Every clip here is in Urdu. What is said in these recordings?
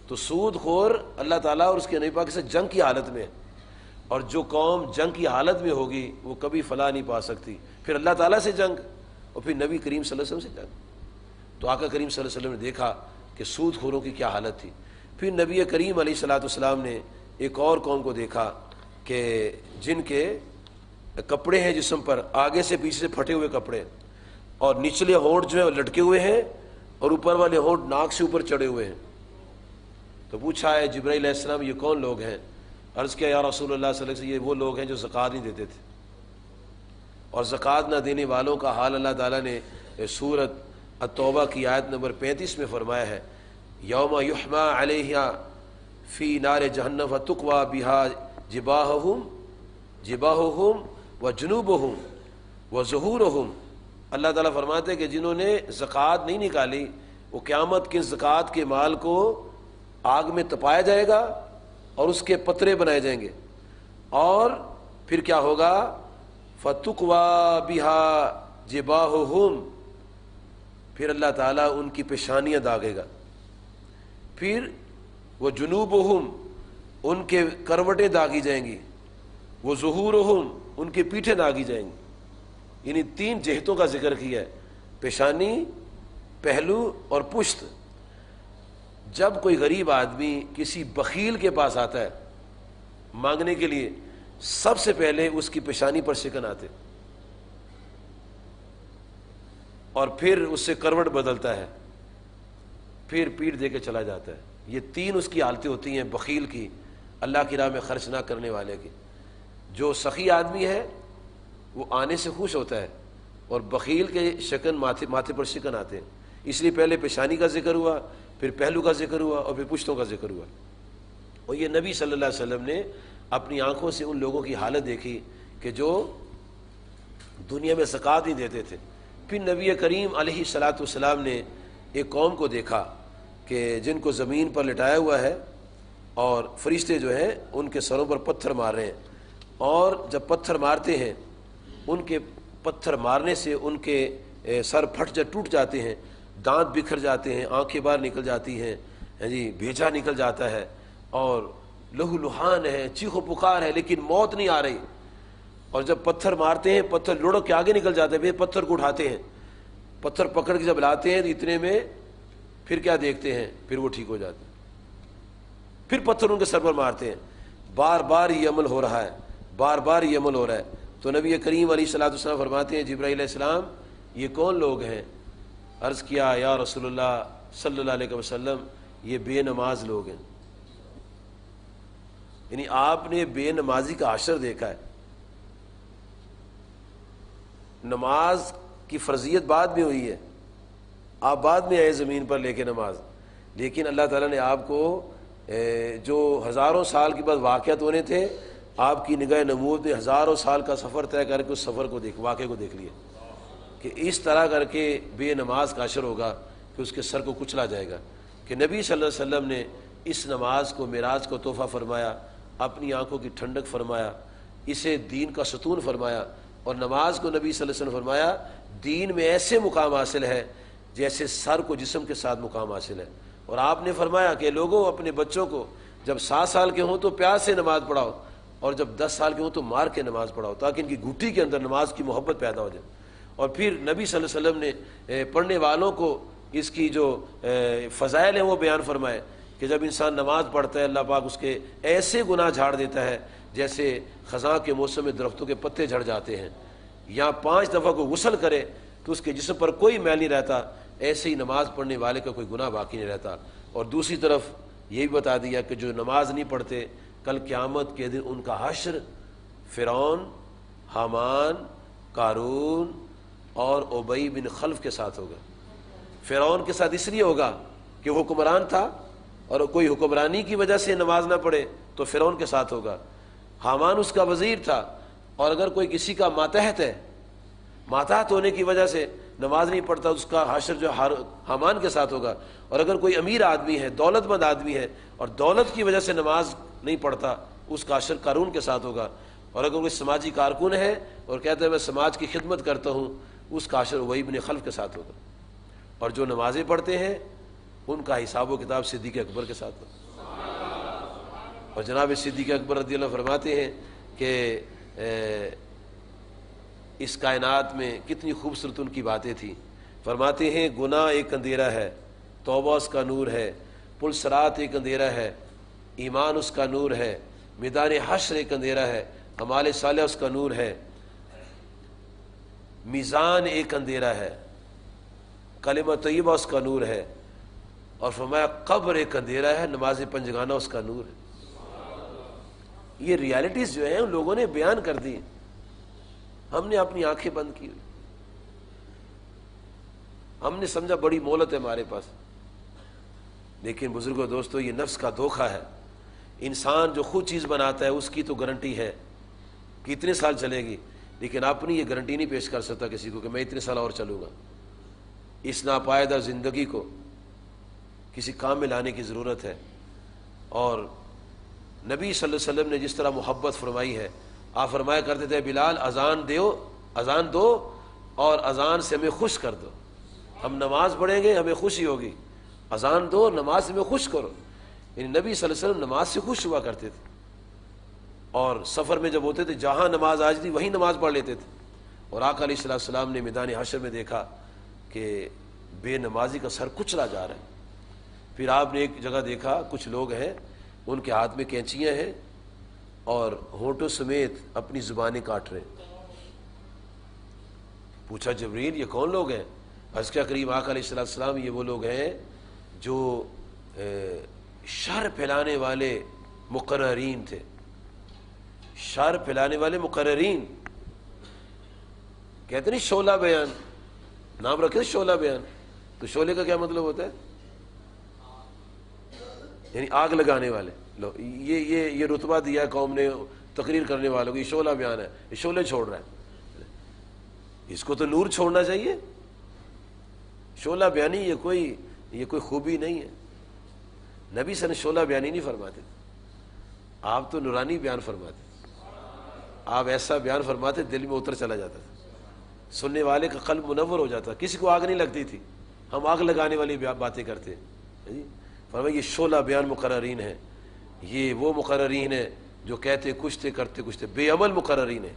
تو سود خور اللہ تعالیٰ اور اس کے نبی پاک سے جنگ کی حالت میں ہے، اور جو قوم جنگ کی حالت میں ہوگی وہ کبھی فلاح نہیں پا سکتی. پھر اللہ تعالیٰ سے جنگ اور پھر نبی کریم صلی اللہ علیہ وسلم سے جنگ. تو آقا کریم صلی اللہ علیہ وسلم نے دیکھا کہ سود خوروں کی کیا حالت تھی. پھر نبی کریم علیہ الصلوۃ والسلام نے ایک اور قوم کو دیکھا کہ جن کے کپڑے ہیں جسم پر آگے سے پیچھے سے پھٹے ہوئے کپڑے، اور نچلے ہونٹ جو ہے وہ لٹکے ہوئے ہیں اور اوپر والے ہونٹ ناک سے اوپر چڑھے ہوئے ہیں. تو پوچھا ہے جبرائیل علیہ السلام یہ کون لوگ ہیں؟ عرض کیا یا رسول اللہ صلی اللہ علیہ وسلم یہ وہ لوگ ہیں جو زکوٰۃ نہیں دیتے تھے. اور زکوٰۃ نہ دینے والوں کا حال اللہ تعالیٰ نے سورۃ التوبہ کی آیت نمبر 35 میں فرمایا ہے، یوم یحمى علیہ فی نار جہنم فتقوی بہا جباہہم وجنوبہم وظہورہم. اللہ تعالیٰ فرماتے ہیں کہ جنہوں نے زکوٰۃ نہیں نکالی وہ قیامت کے زکوٰۃ کے مال کو آگ میں تپایا جائے گا اور اس کے پترے بنائے جائیں گے، اور پھر کیا ہوگا؟ فتقوی بہا جباہہم، پھر اللہ تعالیٰ ان کی پیشانیاں داغے گا. پھر وہ جنوبہم، ان کے کروٹیں داغی جائیں گی. وہ ظہورہم، ان کی پیٹھیں داغی جائیں گی. یعنی 3 جہتوں کا ذکر کیا ہے، پیشانی، پہلو اور پشت. جب کوئی غریب آدمی کسی بخیل کے پاس آتا ہے مانگنے کے لیے، سب سے پہلے اس کی پیشانی پر شکن آتے اور پھر اس سے کروٹ بدلتا ہے، پھر پیٹ دے کے چلا جاتا ہے. یہ 3 اس کی حالتیں ہوتی ہیں بخیل کی، اللہ کی راہ میں خرچ نہ کرنے والے کی. جو سخی آدمی ہے وہ آنے سے خوش ہوتا ہے، اور بخیل کے شکن ماتھے پر شکن آتے ہیں. اس لیے پہلے پیشانی کا ذکر ہوا، پھر پہلو کا ذکر ہوا، اور پھر پشتوں کا ذکر ہوا. اور یہ نبی صلی اللہ علیہ وسلم نے اپنی آنکھوں سے ان لوگوں کی حالت دیکھی کہ جو دنیا میں زکوٰۃ نہیں دیتے تھے. پھر نبی کریم علیہ الصلوۃ والسلام نے ایک قوم کو دیکھا کہ جن کو زمین پر لٹایا ہوا ہے اور فرشتے جو ہیں ان کے سروں پر پتھر مار رہے ہیں، اور جب پتھر مارتے ہیں ان کے پتھر مارنے سے ان کے سر ٹوٹ جاتے ہیں، دانت بکھر جاتے ہیں، آنکھیں باہر نکل جاتی ہیں، جی بھیجا نکل جاتا ہے، اور لہو لہان ہے، چیخ و پکار ہے، لیکن موت نہیں آ رہی. اور جب پتھر مارتے ہیں پتھر لڑک کے آگے نکل جاتے ہیں، پتھر کو اٹھاتے ہیں، پتھر پکڑ کے جب لاتے ہیں تو اتنے میں پھر کیا دیکھتے ہیں؟ پھر وہ ٹھیک ہو جاتے ہیں. پھر پتھر ان کے سر پر مارتے ہیں. بار بار یہ عمل ہو رہا ہے، بار بار یہ عمل ہو رہا ہے. تو نبی کریم علیہ الصلوۃ والسلام فرماتے ہیں جبرائیل علیہ السلام یہ کون لوگ ہیں؟ عرض کیا یا رسول اللہ صلی اللہ علیہ وسلم یہ بے نماز لوگ ہیں. یعنی آپ نے بے نمازی کا حشر دیکھا ہے. نماز کی فرضیت بعد میں ہوئی ہے، آپ بعد میں آئے زمین پر لے کے نماز، لیکن اللہ تعالیٰ نے آپ کو جو ہزاروں سال کے بعد واقعات ہونے تھے، آپ کی نگاہ نمود نے ہزاروں سال کا سفر طے کر کے اس سفر کو واقعے کو دیکھ لیا کہ اس طرح کر کے بے نماز کا حشر ہوگا کہ اس کے سر کو کچلا جائے گا. کہ نبی صلی اللہ علیہ وسلم نے اس نماز کو معراج کو تحفہ فرمایا، اپنی آنکھوں کی ٹھنڈک فرمایا، اسے دین کا ستون فرمایا. اور نماز کو نبی صلی اللہ علیہ وسلم فرمایا دین میں ایسے مقام حاصل ہے جیسے سر کو جسم کے ساتھ مقام حاصل ہے. اور آپ نے فرمایا کہ لوگوں اپنے بچوں کو جب 7 سال کے ہوں تو پیار سے نماز پڑھاؤ، اور جب 10 سال کے ہوں تو مار کے نماز پڑھاؤ، تاکہ ان کی گھٹی کے اندر نماز کی محبت پیدا ہو جائے. اور پھر نبی صلی اللہ علیہ وسلم نے پڑھنے والوں کو اس کی جو فضائل ہیں وہ بیان فرمائے کہ جب انسان نماز پڑھتا ہے اللہ پاک اس کے ایسے گناہ جھاڑ دیتا ہے جیسے خزاں کے موسم میں درختوں کے پتے جھڑ جاتے ہیں. یا 5 دفعہ کو غسل کرے تو اس کے جسم پر کوئی میل نہیں رہتا، ایسے ہی نماز پڑھنے والے کا کوئی گناہ باقی نہیں رہتا. اور دوسری طرف یہ بھی بتا دیا کہ جو نماز نہیں پڑھتے کل قیامت کے دن ان کا حشر فرعون، حامان، قارون اور ابی بن خلف کے ساتھ ہوگا. فرعون کے ساتھ اس لیے ہوگا کہ وہ حکمران تھا، اور کوئی حکمرانی کی وجہ سے نماز نہ پڑھے تو فرعون کے ساتھ ہوگا. حامان اس کا وزیر تھا، اور اگر کوئی کسی کا ماتحت ہے، ماتحت ہونے کی وجہ سے نماز نہیں پڑھتا اس کا حشر جو حامان کے ساتھ ہوگا. اور اگر کوئی امیر آدمی ہے، دولت مند آدمی ہے، اور دولت کی وجہ سے نماز نہیں پڑھتا اس کا حشر قارون کے ساتھ ہوگا. اور اگر کوئی سماجی کارکن ہے اور کہتا ہے میں سماج کی خدمت کرتا ہوں، اس کا حشر ابی بن خلف کے ساتھ ہوگا. اور جو نمازیں پڑھتے ہیں ان کا حساب و کتاب صدیق اکبر کے ساتھ ہو۔ اور جناب صدیق اکبر رضی اللہ فرماتے ہیں کہ اس کائنات میں کتنی خوبصورت ان کی باتیں تھیں۔ فرماتے ہیں گناہ ایک اندھیرا ہے، توبہ اس کا نور ہے، پل صراط ایک اندھیرا ہے، ایمان اس کا نور ہے، میدان حشر ایک اندھیرا ہے، اعمال صالحہ اس کا نور ہے، میزان ایک اندھیرا ہے، کلمہ طیبہ اس کا نور ہے، اور فرمایا قبر ایک اندھیرا ہے، نماز پنجگانہ اس کا نور ہے۔ یہ ریالٹیز جو ہیں ان لوگوں نے بیان کر دی، ہم نے اپنی آنکھیں بند کی، ہم نے سمجھا بڑی مہلت ہے ہمارے پاس۔ لیکن بزرگوں دوستو، یہ نفس کا دھوکہ ہے۔ انسان جو خود چیز بناتا ہے اس کی تو گارنٹی ہے کہ اتنے سال چلے گی، لیکن اپنی یہ گارنٹی نہیں پیش کر سکتا کسی کو کہ میں اتنے سال اور چلوں گا۔ اس ناپائیدہ زندگی کو کسی کام میں لانے کی ضرورت ہے۔ اور نبی صلی اللہ علیہ وسلم نے جس طرح محبت فرمائی ہے، آپ فرمایا کرتے تھے بلال اذان دو اور اذان سے ہمیں خوش کر دو، ہم نماز پڑھیں گے ہمیں خوشی ہوگی، اذان دو نماز سے ہمیں خوش کرو۔ یعنی نبی صلی اللہ علیہ وسلم نماز سے خوش ہوا کرتے تھے، اور سفر میں جب ہوتے تھے جہاں نماز آج تھی وہیں نماز پڑھ لیتے تھے۔ اور آقا علیہ السلام نے میدان حشر میں دیکھا کہ بے نمازی کا سر کچلا جا رہا ہے۔ پھر آپ نے ایک جگہ دیکھا کچھ لوگ ہیں ان کے ہاتھ میں کینچیاں ہیں اور ہونٹوں سمیت اپنی زبانیں کاٹ رہے ہیں۔ پوچھا جبریل یہ کون لوگ ہیں؟ عرض کیا قریب آقا علیہ السلام یہ وہ لوگ ہیں جو شر پھیلانے والے مقررین تھے، شر پھیلانے والے مقررین، کہتے نہیں شعلہ بیان، نام رکھے شعلہ بیان، تو شعلے کا کیا مطلب ہوتا ہے؟ یعنی آگ لگانے والے لو، یہ رتبہ دیا ہے قوم نے تقریر کرنے والوں کو، یہ شعلہ بیان ہے، یہ شعلے چھوڑ رہا ہے، اس کو تو نور چھوڑنا چاہیے۔ شعلہ بیانی یہ کوئی خوبی نہیں ہے۔ نبی صلی اللہ علیہ وسلم شعلہ بیانی نہیں فرماتے، آپ تو نورانی بیان فرماتے، آپ ایسا بیان فرماتے دل میں اتر چلا جاتا تھا، سننے والے کا قلب منور ہو جاتا، کسی کو آگ نہیں لگتی تھی، ہم آگ لگانے والی باتیں کرتے ہیں۔ فرمایا یہ شعلہ بیان مقررین ہیں، یہ وہ مقررین ہیں جو کہتے کچھ تھے کرتے کچھ تھے، بے عمل مقررین ہیں۔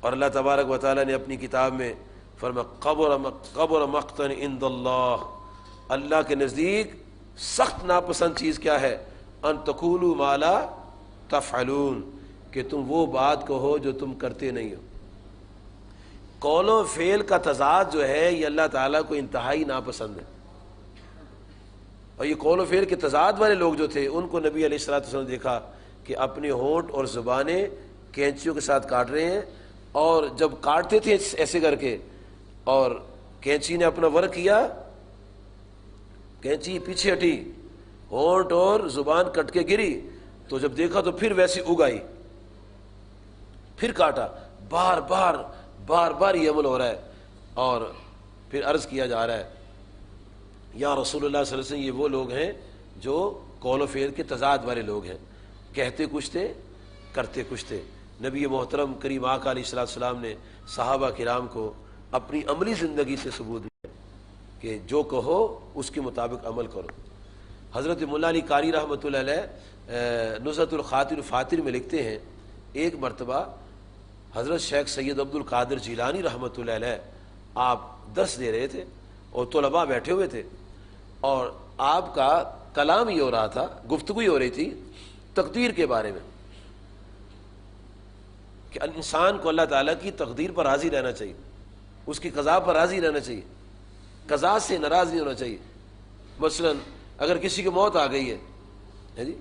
اور اللہ تبارک و تعالیٰ نے اپنی کتاب میں فرمایا قبر مقتا عند اللہ، اللہ کے نزدیک سخت ناپسند چیز کیا ہے؟ ان تقولوا ما لا تفعلون، کہ تم وہ بات کہو جو تم کرتے نہیں ہو۔ قول و فعل کا تضاد جو ہے یہ اللہ تعالیٰ کو انتہائی ناپسند ہے۔ اور یہ قول و فعل کے تضاد والے لوگ جو تھے ان کو نبی علیہ الصلوۃ والسلام نے دیکھا کہ اپنے ہونٹ اور زبانیں کینچیوں کے ساتھ کاٹ رہے ہیں، اور جب کاٹتے تھے ایسے کر کے اور کینچی نے اپنا ورک کیا، کینچی پیچھے ہٹی، ہونٹ اور زبان کٹ کے گری، تو جب دیکھا تو پھر ویسی اگائی، پھر کاٹا، بار بار یہ عمل ہو رہا ہے۔ اور پھر عرض کیا جا رہا ہے یا رسول اللہ صلی اللہ علیہ وسلم یہ وہ لوگ ہیں جو قول و فعل کے تضاد والے لوگ ہیں، کہتے کچھ تھے کرتے کچھ تھے۔ نبی محترم کریم آقا علیہ السلام نے صحابہ کرام کو اپنی عملی زندگی سے ثبوت دیا کہ جو کہو اس کے مطابق عمل کرو۔ حضرت مولا علی قاری رحمۃ اللہ علیہ نزہۃ الخاطر الفاتر میں لکھتے ہیں ایک مرتبہ حضرت شیخ سید عبد القادر جیلانی رحمۃ اللہ علیہ آپ درس دے رہے تھے اور طلباء بیٹھے ہوئے تھے، اور آپ کا کلام یہ ہو رہا تھا، گفتگو ہی ہو رہی تھی تقدیر کے بارے میں، کہ انسان کو اللہ تعالیٰ کی تقدیر پر راضی رہنا چاہیے، اس کی قضا پر راضی رہنا چاہیے، قضا سے ناراض نہیں ہونا چاہیے۔ مثلا اگر کسی کی موت آ گئی ہے جی،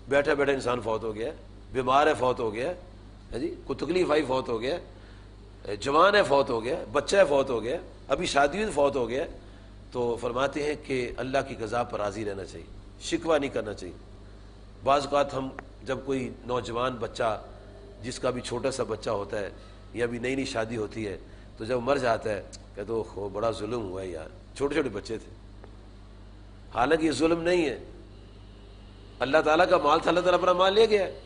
بیٹھا انسان فوت ہو گیا، بیمار ہے فوت ہو گیا ہے جی، کوئی تکلیف آئی فوت ہو گیا، جوان ہے فوت ہو گیا، بچہ ہے فوت ہو گیا، ابھی شادی ہوئی فوت ہو گیا، تو فرماتے ہیں کہ اللہ کی قضا پر راضی رہنا چاہیے، شکوہ نہیں کرنا چاہیے۔ بعض اوقات ہم جب کوئی نوجوان بچہ جس کا بھی چھوٹا سا بچہ ہوتا ہے یا بھی نئی شادی ہوتی ہے تو جب مر جاتا ہے کہتے ہو بڑا ظلم ہوا ہے یار، چھوٹے بچے تھے، حالانکہ یہ ظلم نہیں ہے، اللہ تعالیٰ کا مال تھا، اللہ تعالیٰ اپنا مال لے گیا ہے،